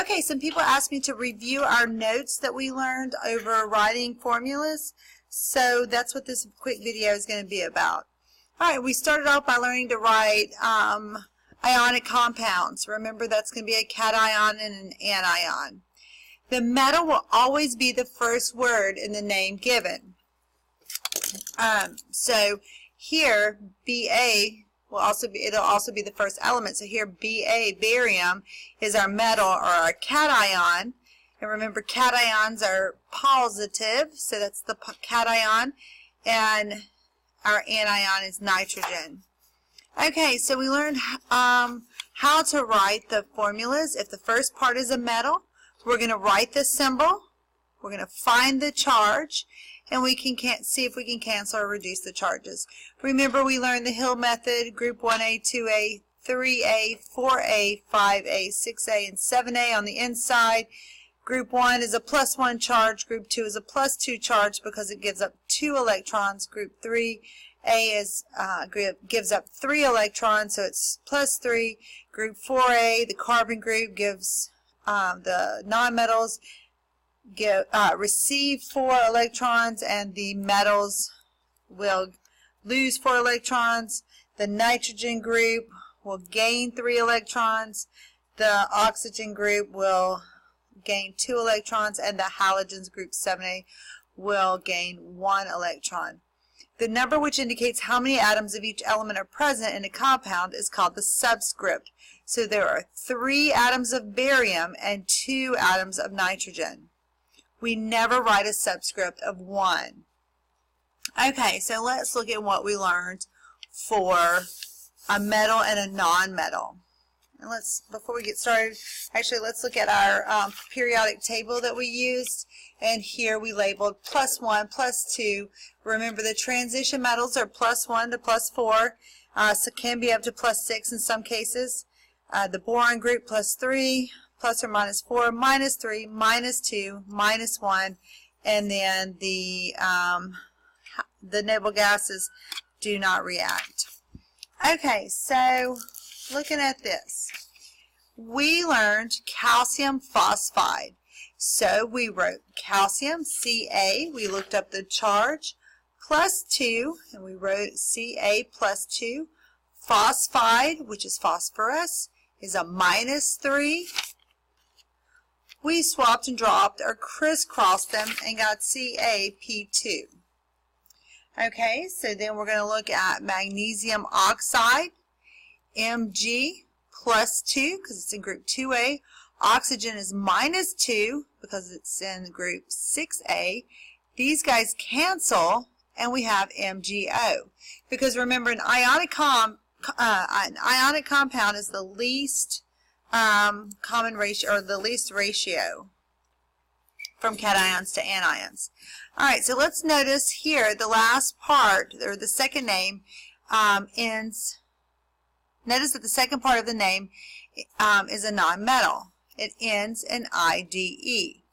Okay, some people asked me to review our notes that we learned over writing formulas, so that's what this quick video is going to be about. All right, we started off by learning to write ionic compounds. Remember, that's going to be a cation and an anion. The metal will always be the first word in the name given. So here, Ba will also be, it'll also be the first element. So here, Ba, barium, is our metal or our cation. And remember, cations are positive, so that's the cation. And our anion is nitrogen. Okay, so we learned how to write the formulas. If the first part is a metal, we're going to write the symbol. We're going to find the charge. And we can see if we can cancel or reduce the charges. Remember, we learned the Hill method, group 1A, 2A, 3A, 4A, 5A, 6A, and 7A on the inside. Group 1 is a +1 charge. Group 2 is a +2 charge because it gives up 2 electrons. Group 3A is gives up 3 electrons, so it's +3. Group 4A, the carbon group, gives the nonmetals receive 4 electrons, and the metals will lose 4 electrons. The nitrogen group will gain 3 electrons. The oxygen group will gain 2 electrons, and the halogens group 7A will gain 1 electron. The number which indicates how many atoms of each element are present in a compound is called the subscript. So there are 3 atoms of barium and 2 atoms of nitrogen. We never write a subscript of 1. Okay, so let's look at what we learned for a metal and a non-metal. And before we get started, actually let's look at our periodic table that we used. And here we labeled +1, +2. Remember, the transition metals are +1 to +4, so can be up to +6 in some cases. The boron group +3. ±4, -3, -2, -1, and then the noble gases do not react. Okay, so looking at this, we learned calcium phosphide. So we wrote calcium, Ca, we looked up the charge, +2, and we wrote Ca +2. Phosphide, which is phosphorus, is a -3. We swapped and dropped or crisscrossed them and got CaP2. Okay, so then we're going to look at magnesium oxide, Mg +2 because it's in group 2A. Oxygen is -2 because it's in group 6A. These guys cancel and we have MgO. Because remember, an ionic compound is the least common ratio, or the least ratio from cations to anions. Alright, so let's notice here the last part, or the second name, ends. Notice that the second part of the name is a non-metal. It ends in IDE.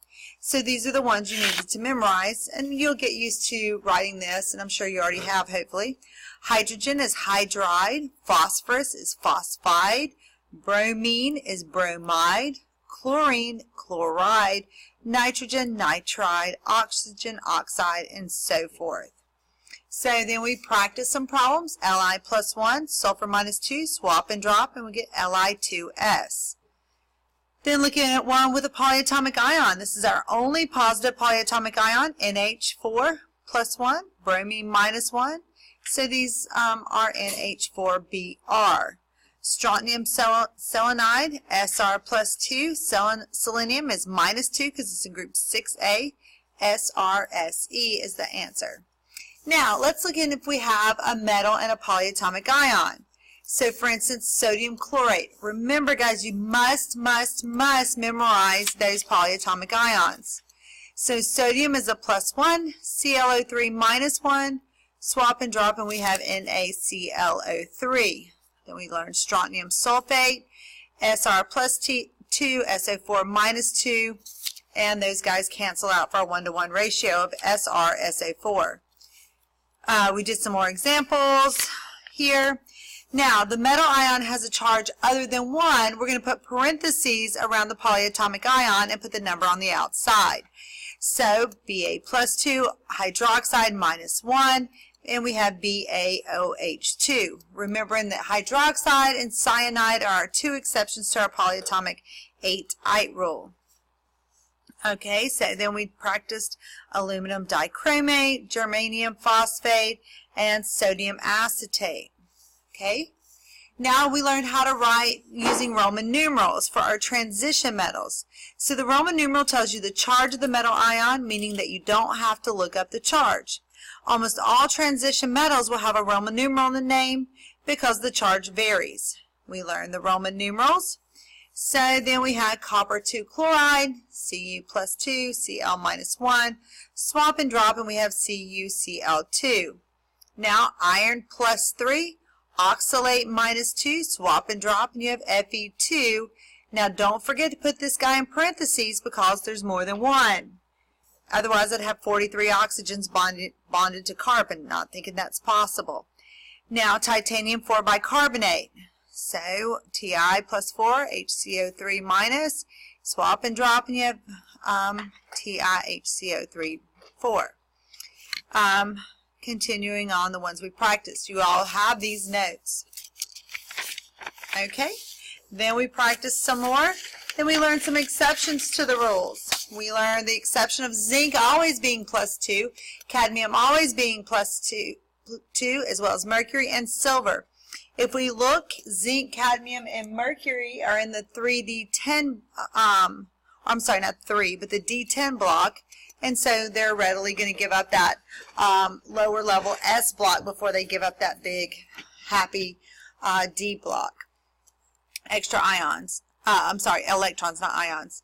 So these are the ones you needed to memorize, and you'll get used to writing this, and I'm sure you already have, hopefully. Hydrogen is hydride, phosphorus is phosphide, bromine is bromide, chlorine, chloride, nitrogen, nitride, oxygen, oxide, and so forth. So then we practice some problems. Li +1, sulfur -2, swap and drop, and we get Li2S. Then looking at one with a polyatomic ion. This is our only positive polyatomic ion, NH4 +1, bromine -1. So these are NH4Br. Strontium selenide, Sr +2. Selenium is -2 because it's in group 6A. SrSe is the answer. Now, let's look at if we have a metal and a polyatomic ion. So, for instance, sodium chlorate. Remember, guys, you must memorize those polyatomic ions. So, sodium is a +1, ClO3 -1, swap and drop, and we have NaClO3. Then we learned strontium sulfate, Sr +2, SO4 -2, and those guys cancel out for a 1-to-1 ratio of SrSO4. We did some more examples here. Now, the metal ion has a charge other than 1. We're going to put parentheses around the polyatomic ion and put the number on the outside. So, Ba plus 2, hydroxide minus 1, and we have BaOH2. Remembering that hydroxide and cyanide are our 2 exceptions to our polyatomic 8-ite rule. Okay, so then we practiced aluminum dichromate, germanium phosphate, and sodium acetate. Okay, now we learned how to write using Roman numerals for our transition metals. So the Roman numeral tells you the charge of the metal ion, meaning that you don't have to look up the charge. Almost all transition metals will have a Roman numeral in the name because the charge varies. We learned the Roman numerals. So then we had copper 2 chloride, Cu plus 2, Cl minus 1, swap and drop, and we have CuCl2. Now iron plus 3, oxalate minus 2, swap and drop, and you have Fe2. Now don't forget to put this guy in parentheses because there's more than one. Otherwise I'd have 43 oxygens bonded to carbon, not thinking that's possible. Now titanium 4 bicarbonate. So Ti plus 4, HCO3 minus, swap and drop, and you have TiHCO3 4. Continuing on the ones we practiced. You all have these notes. Okay, then we practiced some more. Then we learned some exceptions to the rules. We learned the exception of zinc always being plus 2, cadmium always being plus 2, as well as mercury and silver. If we look, zinc, cadmium, and mercury are in the 3D10, I'm sorry, not 3, but the D10 block, and so they're readily going to give up that lower level S block before they give up that big, happy D block. Extra ions. Electrons, not ions.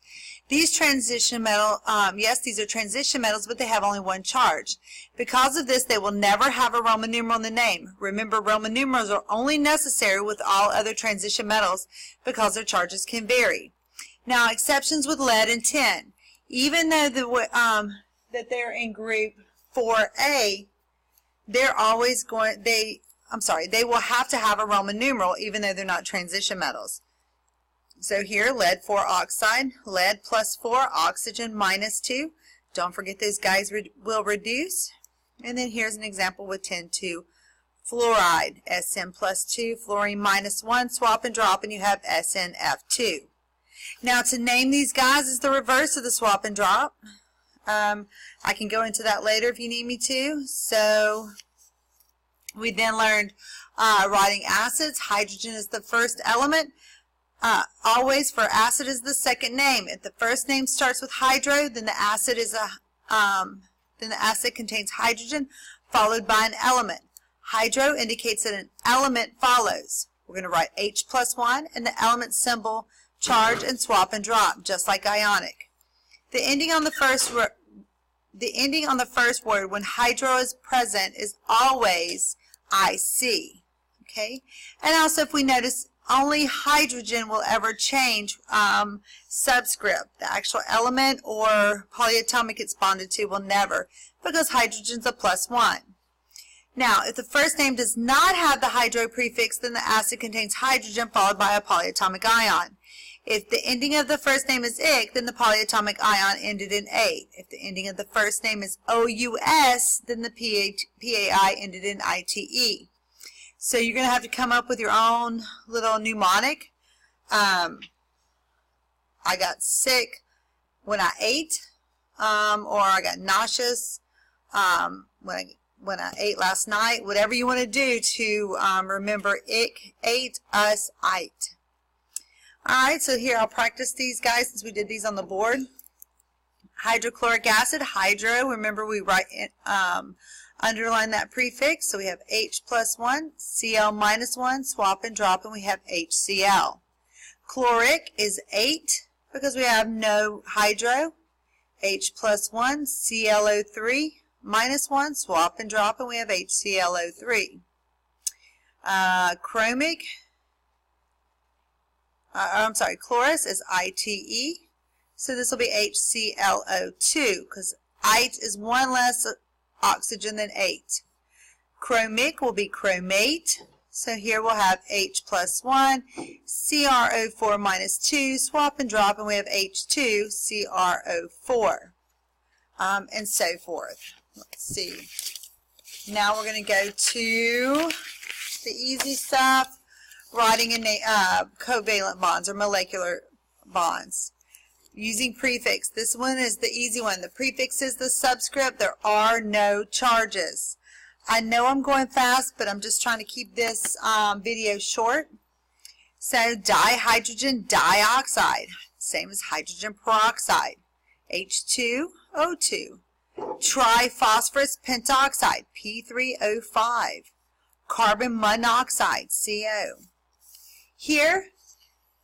These transition metal, yes, these are transition metals, but they have only one charge. Because of this, they will never have a Roman numeral in the name. Remember, Roman numerals are only necessary with all other transition metals because their charges can vary. Now, exceptions with lead and tin. Even though that they're in group 4A, they're always going, they will have to have a Roman numeral even though they're not transition metals. So here, lead 4 oxide, lead plus 4, oxygen minus 2. Don't forget those guys will reduce. And then here's an example with tin 2 fluoride, Sn plus 2, fluorine minus 1, swap and drop, and you have SnF2. Now to name these guys is the reverse of the swap and drop. I can go into that later if you need me to. So we then learned writing acids. Hydrogen is the first element. Always for acid is the second name. If the first name starts with hydro, then the acid contains hydrogen followed by an element. Hydro indicates that an element follows. We're going to write H plus 1 and the element symbol, charge, and swap and drop, just like ionic. The ending on the first word when hydro is present is always IC. Okay, and also if we notice, only hydrogen will ever change subscript. The actual element or polyatomic it's bonded to will never, because hydrogen's a plus 1. Now, if the first name does not have the hydro prefix, then the acid contains hydrogen followed by a polyatomic ion. If the ending of the first name is ic, then the polyatomic ion ended in ate. If the ending of the first name is OUS, then the PAI ended in ITE. So you're going to have to come up with your own little mnemonic. I got sick when I ate, or I got nauseous when I ate last night. Whatever you want to do to remember ick, ate, us, ite. Alright, so here I'll practice these guys since we did these on the board. Hydrochloric acid, hydro, remember we write underline that prefix, so we have H plus 1, Cl minus 1, swap and drop, and we have HCl. Chloric is 8 because we have no hydro. H plus 1, ClO3 minus 1, swap and drop, and we have HClO3. Chlorus is ITE, so this will be HClO2 because ite is one less oxygen than 8. Chromic will be chromate, So here we'll have H plus 1, CrO4 minus 2, swap and drop, and we have H2, CrO4, and so forth. Let's see. Now we're going to go to the easy stuff, writing in covalent bonds or molecular bonds. Using prefix. This one is the easy one. The prefix is the subscript. There are no charges. I know I'm going fast, but I'm just trying to keep this video short. So dihydrogen dioxide, same as hydrogen peroxide, H2O2. Triphosphorus pentoxide, P3O5. Carbon monoxide, CO. Here,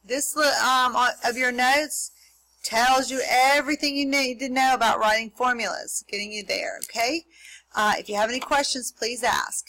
this of your notes tells you everything you need to know about writing formulas, getting you there, okay? If you have any questions, please ask.